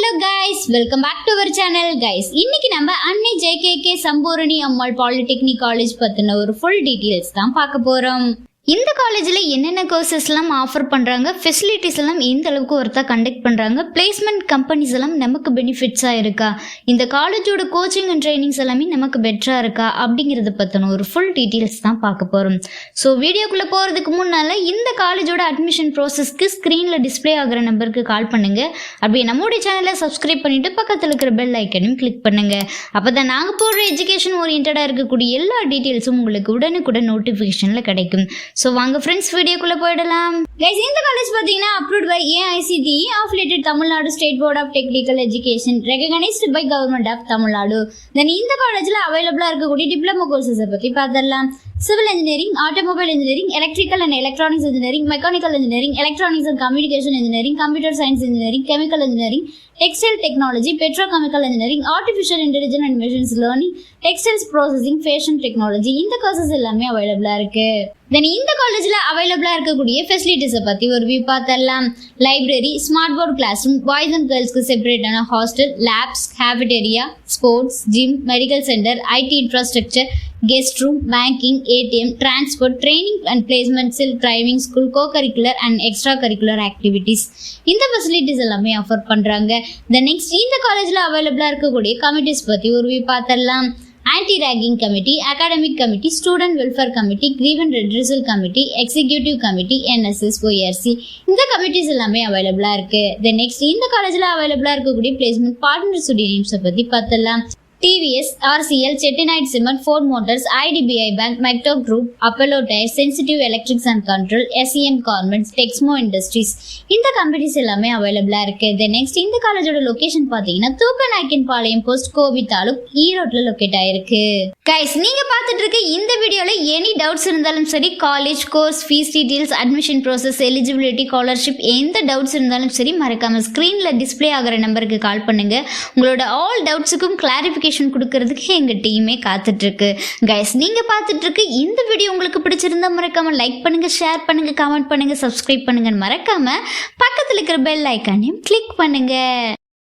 Hello guys, welcome back to our channel guys. இன்னைக்கு நம்ம அன்னை ஜேகேகே சம்பூரணி அம்மாள் பாலிடெக்னிக் காலேஜ் பத்தின ஒரு ஃபுல் டீடைல்ஸ் தான் பார்க்க போறோம். இந்த காலேஜில் என்னென்ன கோர்சஸ்லாம் ஆஃபர் பண்ணுறாங்க, ஃபெசிலிட்டிஸ் எல்லாம் எந்த அளவுக்கு ஒருத்தா கண்டக்ட் பண்ணுறாங்க, பிளேஸ்மெண்ட் கம்பெனிஸ் எல்லாம் நமக்கு பெனிஃபிட்ஸாக இருக்கா, இந்த காலேஜோட கோச்சிங் அண்ட் ட்ரைனிங்ஸ் எல்லாமே நமக்கு பெட்டராக இருக்கா அப்படிங்கிறத பற்றின ஒரு ஃபுல் டீட்டெயில்ஸ் தான் பார்க்க போகிறோம். ஸோ வீடியோக்குள்ளே போகிறதுக்கு முன்னால் இந்த காலேஜோட அட்மிஷன் ப்ராசஸ்க்கு ஸ்க்ரீனில் டிஸ்பிளே ஆகிற நம்பருக்கு கால் பண்ணுங்கள். அப்படியே நம்மளுடைய சேனலை சப்ஸ்கிரைப் பண்ணிவிட்டு பக்கத்தில் இருக்கிற பெல் ஐக்கனையும் கிளிக் பண்ணுங்கள். அப்போ தான் நாங்கள் போடுற எஜுகேஷன் ஓரியன்டாக இருக்கக்கூடிய எல்லா டீட்டெயில்ஸும் உங்களுக்கு உடனுக்குடன் நோட்டிஃபிகேஷனில் கிடைக்கும். ஸோ வாங்க ஃப்ரெண்ட்ஸ், வீடியோக்குள்ளே போயிடலாம். கைஸ், இந்த காலேஜ் பார்த்தீங்கன்னா approved by AICTE, affiliated Tamil Nadu state board of technical education, recognised by government of Tamil Nadu. Then இந்த காலேஜில் அவைலபிளாக இருக்கக்கூடிய டிப்ளமோ கோர்சஸை பற்றி பார்த்துடலாம். Civil engineering, automobile engineering, electrical and electronics engineering, mechanical engineering, electronics and communication engineering, computer science engineering, chemical engineering, textile technology, petrochemical engineering, artificial intelligence and machines learning, textiles processing, fashion technology, இந்த courses எல்லாமே அவைலபிளாக இருக்கு. தென் இந்த காலேஜில் அவைலபிளாக இருக்கக்கூடிய ஃபெசிலிட்டிஸை பற்றி ஒரு வியூ பார்த்துடலாம். Library, smart board class room, boys and கேர்ள்ஸ்க்கு செப்பரேட்டான hostel, labs, cafeteria, sports, gym, medical centre, IT infrastructure, guest room, banking, ATM, transport, training and பிளேஸ்மெண்ட்ஸில் driving school, co curricular and extra curricular activities, இந்த facilities எல்லாமே offer பண்ணுறாங்க. Then next இந்த காலேஜில் அவைலபிளாக இருக்கக்கூடிய கமிட்டிஸ் பற்றி ஒரு வியூ பார்த்துடலாம். Anti ragging committee, academic committee, student welfare committee, grievance redressal committee, executive committee, NSS, ORC, இந்த கமிட்டிஸ் எல்லாமே அவைலபிளாக இருக்குது. தென் நெக்ஸ்ட் இந்த காலேஜில் அவைலபிளாக இருக்கக்கூடிய பிளேஸ்மெண்ட் பார்ட்னர்ஸ் நேம்ஸை பற்றி பார்த்துடலாம். TVS, RCL, Chettinad Cement, Ford Motors, IDBI Bank, Micto Group, Apollo Tyres, Sensitive Electrics and Control, SEM Garments, Texmo Industries, இந்த கம்பெனிஸ் எல்லாமே அவைலபிளாக இருக்குது. தென் நெக்ஸ்ட் இந்த காலேஜோட லொக்கேஷன் பார்த்தீங்கன்னா தூக்கநாயக்கன் பாளையம் போஸ்ட், கோபி தாலுக், ஈரோட்டில் லொக்கேட் ஆயிருக்கு. கைஸ், நீங்கள் பார்த்துட்டு இருக்க இந்த வீடியோவில் எனி டவுட்ஸ் இருந்தாலும் சரி, college course fees details, admission process, eligibility, scholarship, எந்த டவுட்ஸ் இருந்தாலும் சரி மறக்காமல் ஸ்க்ரீனில் டிஸ்பிளே ஆகிற நம்பருக்கு கால் பண்ணுங்கள். உங்களோட ஆல் டவுட்ஸுக்கும் கிளாரிஃபிகேஷன் கொடுக்கறதுக்கு எங்க டீமே காத்துட்டு இருக்கு. கைஸ், நீங்க பார்த்துட்டு இருக்க இந்த வீடியோ உங்களுக்கு பிடிச்சிருந்தா மறக்காம லைக் பண்ணுங்க, ஷேர் பண்ணுங்க, கமெண்ட் பண்ணுங்க, சப்ஸ்கிரைப் பண்ணுங்க, மறக்காம பக்கத்துல இருக்கிற பெல் ஐக்கானையும் கிளிக் பண்ணுங்க.